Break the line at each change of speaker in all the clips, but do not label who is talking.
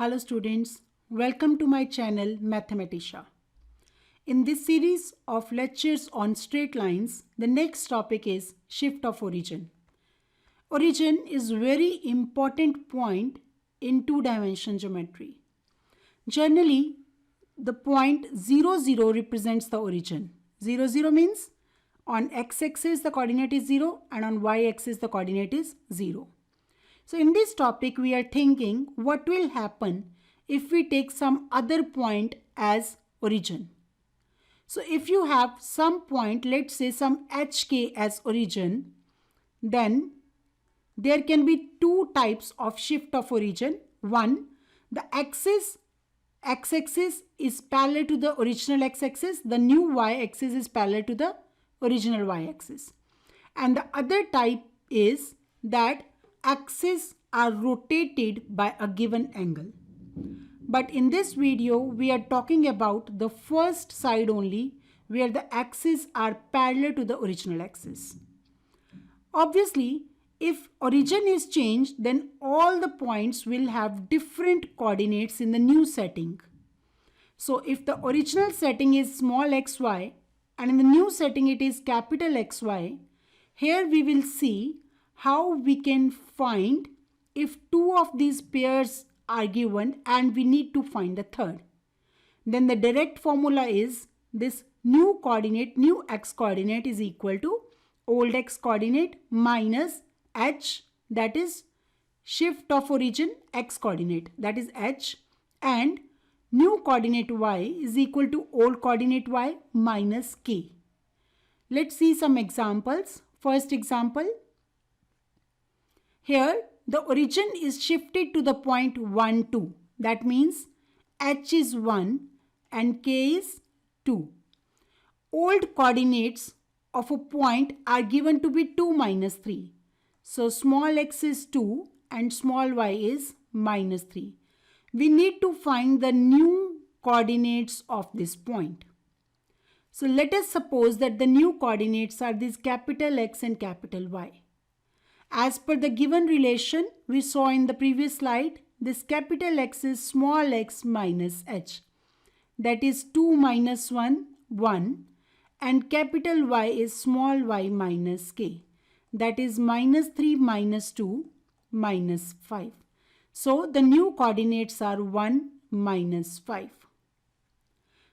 Hello students, welcome to my channel Mathematica. In this series of lectures on straight lines, the next topic is shift of origin. Origin is very important point in two-dimension geometry. Generally, the point 0, 0 represents the origin. 0, 0 means on x-axis the coordinate is 0 and on y-axis the coordinate is 0. So in this topic, we are thinking what will happen if we take some other point as origin. So if you have some point, let's say some HK as origin, then there can be two types of shift of origin. One, the x-axis is parallel to the original x-axis. The new y-axis is parallel to the original y-axis. And the other type is that axes are rotated by a given angle. But in this video, we are talking about the first side only, where the axes are parallel to the original axis. Obviously, if origin is changed, then all the points will have different coordinates in the new setting. So if the original setting is small xy and in the new setting it is capital XY, here we will see how we can find if two of these pairs are given and we need to find the third. Then the direct formula is this new coordinate, new x coordinate is equal to old x coordinate minus h, that is shift of origin x coordinate, that is h, and new coordinate y is equal to old coordinate y minus k. Let's see some examples. First example. Here, the origin is shifted to the point 1, 2. That means h is 1 and k is 2. Old coordinates of a point are given to be 2 minus 3. So, small x is 2 and small y is minus 3. We need to find the new coordinates of this point. So, let us suppose that the new coordinates are these capital X and capital Y. As per the given relation we saw in the previous slide, this capital X is small x minus h. That is 2 minus 1, 1. And capital Y is small y minus k. That is minus 3 minus 2 minus 5. So the new coordinates are 1 minus 5.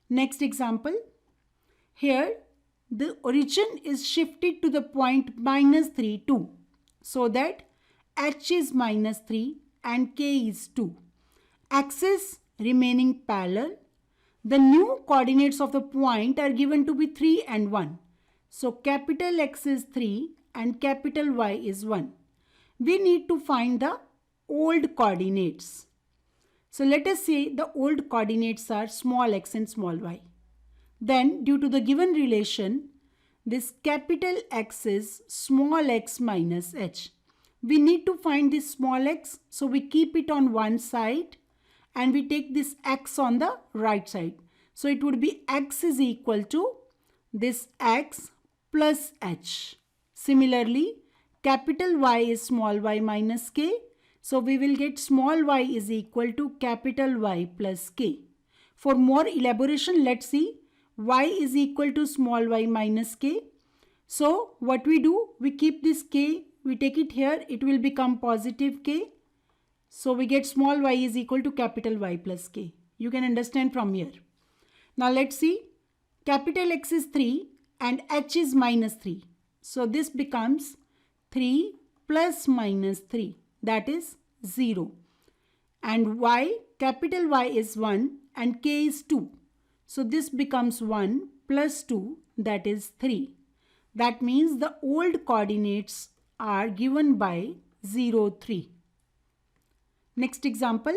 Next example. Here the origin is shifted to the point minus 3, 2. So that h is minus 3 and k is 2. Axes remaining parallel. The new coordinates of the point are given to be 3 and 1. So capital X is 3 and capital Y is 1. We need to find the old coordinates. So let us say the old coordinates are small x and small y. Then due to the given relation, this capital X is small x minus h. We need to find this small x, so we keep it on one side and we take this x on the right side. So it would be x is equal to this x plus h. Similarly, capital Y is small y minus k. So we will get small y is equal to capital Y plus k. For more elaboration, let's see. Y is equal to small y minus k. So what we do, we keep this k, we take it here, it will become positive k. So we get small y is equal to capital Y plus k. You can understand from here. Now let's see, capital X is 3 and h is minus 3. So this becomes 3 plus minus 3, that is 0. And y, capital Y is 1 and k is 2. So this becomes 1 plus 2, that is 3. That means the old coordinates are given by 0, 3. Next example.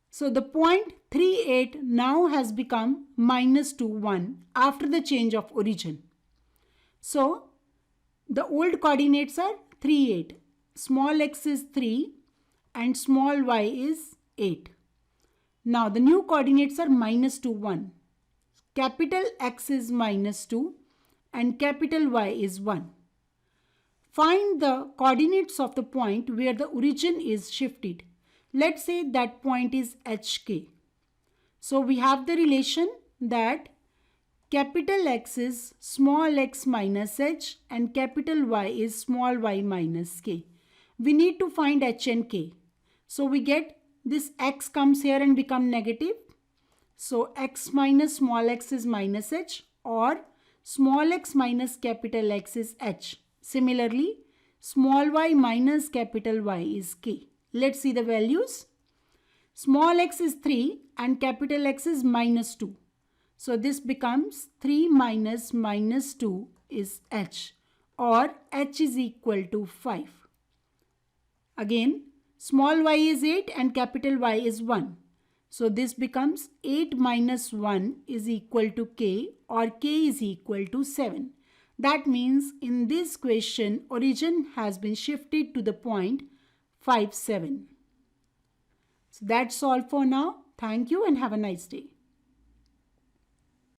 So the point 3, 8 now has become minus 2, 1 after the change of origin. So the old coordinates are 3, 8. Small x is 3 and small y is 8. Now the new coordinates are minus 2, 1. Capital X is minus 2 and capital Y is 1. Find the coordinates of the point where the origin is shifted. Let's say that point is HK. So we have the relation that capital X is small x minus h and capital Y is small y minus k. We need to find h and k. So we get this x comes here and become negative. So x minus small x is minus h, or small x minus capital X is h. Similarly, small y minus capital Y is k. Let's see the values. Small x is 3 and capital X is minus 2. So this becomes 3 minus minus 2 is h, or h is equal to 5. Again, small y is 8 and capital Y is 1. So this becomes 8 minus 1 is equal to k, or k is equal to 7. That means in this question, origin has been shifted to the point 5, 7. So that's all for now. Thank you and have a nice day.